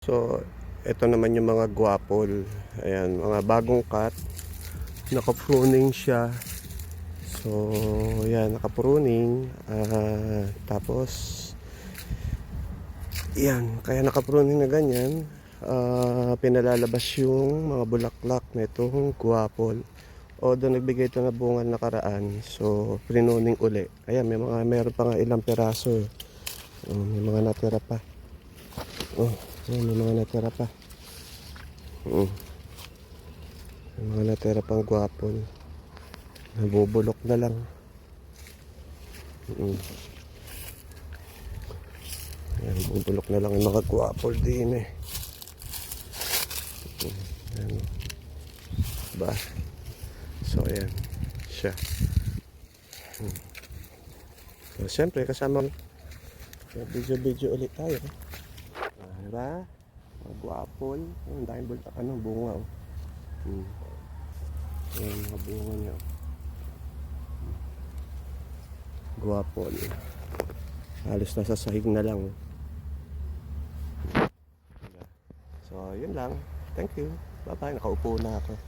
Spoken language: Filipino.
So, ito naman yung mga guwapol. Ayan, mga bagong cut. Naka-pruning siya. So, ayan, naka-pruning. Tapos, ayan, kaya naka-pruning na ganyan. Pinalalabas yung mga bulaklak na itong guwapol. Although nagbigay ito na bunga nakaraan. So, pruning uli. Ayan, meron pa nga ilang peraso. May mga natira pa. Ayan, may mga natira pa. May mga natira pang guwapol. Nabubulok na lang. Ayan, bubulok na lang yung mga guwapol din eh. Ayan. Ba? So, ayan. Siya. So, siyempre, kasama video ulit tayo. Diba? Mga guwapol. Ang dahil bunga oh. Ayan, mga bunga niya. Guwapol. Halos nasa sahig na lang. So, yun lang. Thank you. Bye-bye. Nakaupo na ako.